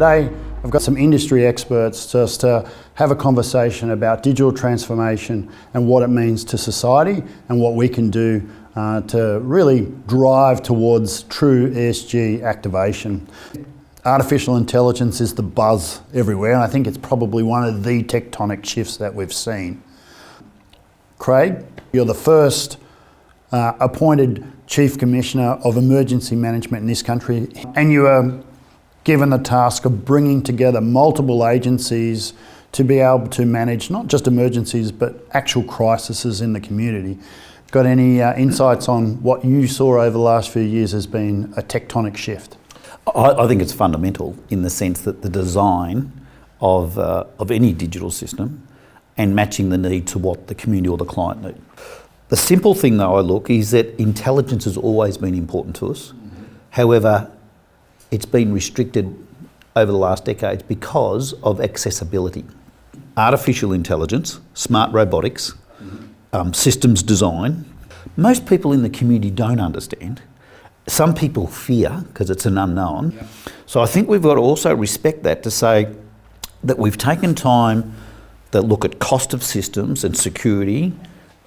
today I've got some industry experts just to have a conversation about digital transformation and what it means to society and what we can do to really drive towards true ESG activation. Artificial intelligence is the buzz everywhere, and I think it's probably one of the tectonic shifts that we've seen. Craig, you're the first appointed Chief Commissioner of Emergency Management in this country, and you are given the task of bringing together multiple agencies to be able to manage not just emergencies but actual crises in the community. Got any insights on what you saw over the last few years as being a tectonic shift? I think it's fundamental in the sense that the design of any digital system and matching the need to what the community or the client need. The simple thing though I look is that intelligence has always been important to us. However, it's been restricted over the last decades because of accessibility. Artificial intelligence, smart robotics, systems design, most people in the community don't understand. Some people fear because it's an unknown. Yeah. So I think we've got to also respect that to say that we've taken time that look at cost of systems and security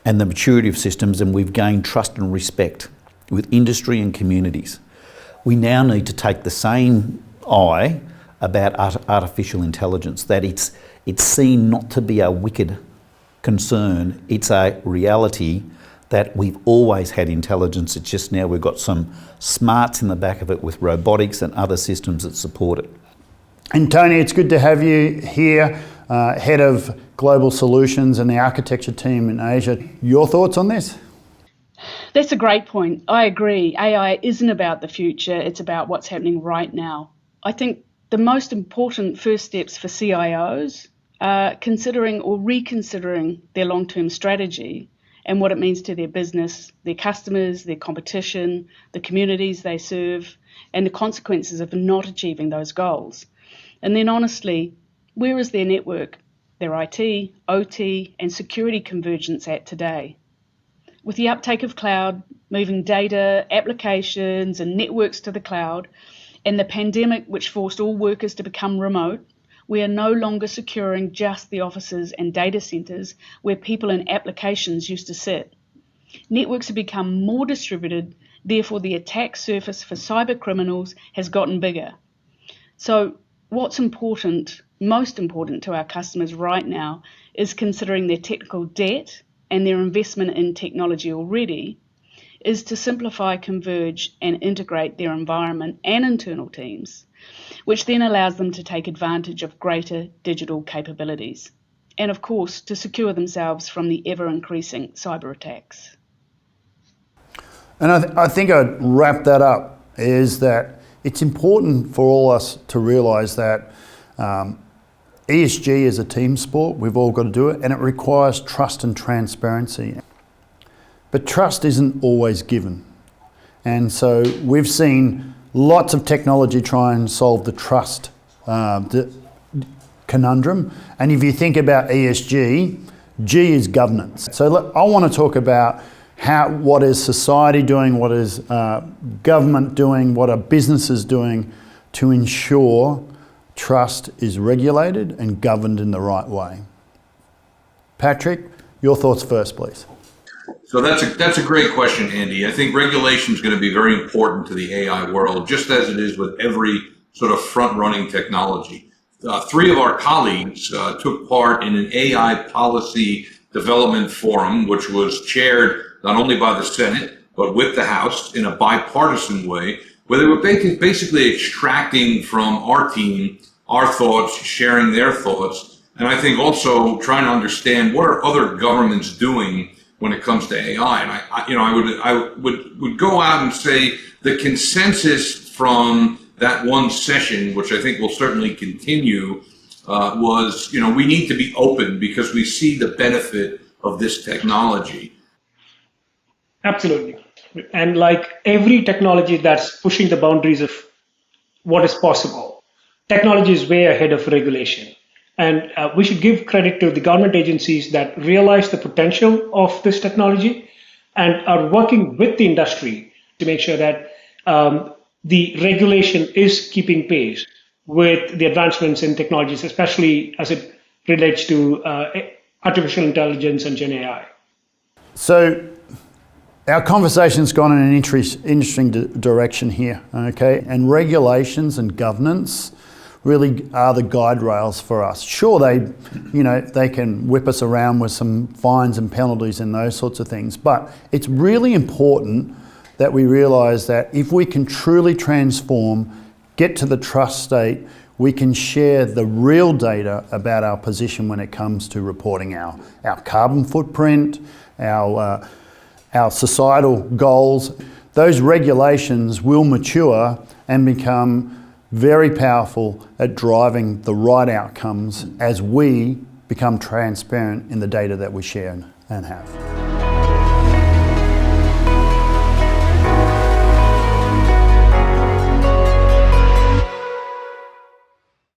and the maturity of systems, and we've gained trust and respect with industry and communities. We now need to take the same eye about artificial intelligence, that it's seen not to be a wicked concern, it's a reality that we've always had intelligence, it's just now we've got some smarts in the back of it with robotics and other systems that support it. And Tony, it's good to have you here, Head of Global Solutions and the Architecture team in Asia. Your thoughts on this? That's a great point. I agree. AI isn't about the future, it's about what's happening right now. I think the most important first steps for CIOs are considering or reconsidering their long-term strategy and what it means to their business, their customers, their competition, the communities they serve, and the consequences of not achieving those goals. And then honestly, where is their network, their IT, OT, and security convergence at today? With the uptake of cloud, moving data, applications, and networks to the cloud, and the pandemic which forced all workers to become remote, we are no longer securing just the offices and data centres where people and applications used to sit. Networks have become more distributed, therefore the attack surface for cyber criminals has gotten bigger. So what's important, most important to our customers right now is considering their technical debt and their investment in technology already is to simplify, converge and integrate their environment and internal teams, which then allows them to take advantage of greater digital capabilities. And of course, to secure themselves from the ever-increasing cyber attacks. And I think I'd wrap that up is that it's important for all us to realise that ESG is a team sport. We've all got to do it, and it requires trust and transparency. But trust isn't always given. And so we've seen lots of technology try and solve the trust conundrum. And if you think about ESG, G is governance. So I want to talk about what is society doing, what is government doing, what are businesses doing to ensure trust is regulated and governed in the right way. Patrick, your thoughts first, please. So that's a great question, Andy. I think regulation is going to be very important to the AI world, just as it is with every sort of front-running technology. 3 of our colleagues took part in an AI policy development forum, which was chaired not only by the Senate, but with the House in a bipartisan way, where they were basically extracting from our team our thoughts, sharing their thoughts, and I think also trying to understand what are other governments doing when it comes to AI. And I would go out and say the consensus from that one session, which I think will certainly continue, was, we need to be open because we see the benefit of this technology. Absolutely. And like every technology that's pushing the boundaries of what is possible, technology is way ahead of regulation. And we should give credit to the government agencies that realize the potential of this technology and are working with the industry to make sure that the regulation is keeping pace with the advancements in technologies, especially as it relates to artificial intelligence and Gen AI? So our conversation's gone in an interesting direction here, okay? And regulations and governance really are the guide rails for us. Sure, they can whip us around with some fines and penalties and those sorts of things, but it's really important that we realise that if we can truly transform, get to the trust state, we can share the real data about our position when it comes to reporting our carbon footprint, our societal goals. Those regulations will mature and become very powerful at driving the right outcomes as we become transparent in the data that we share and have.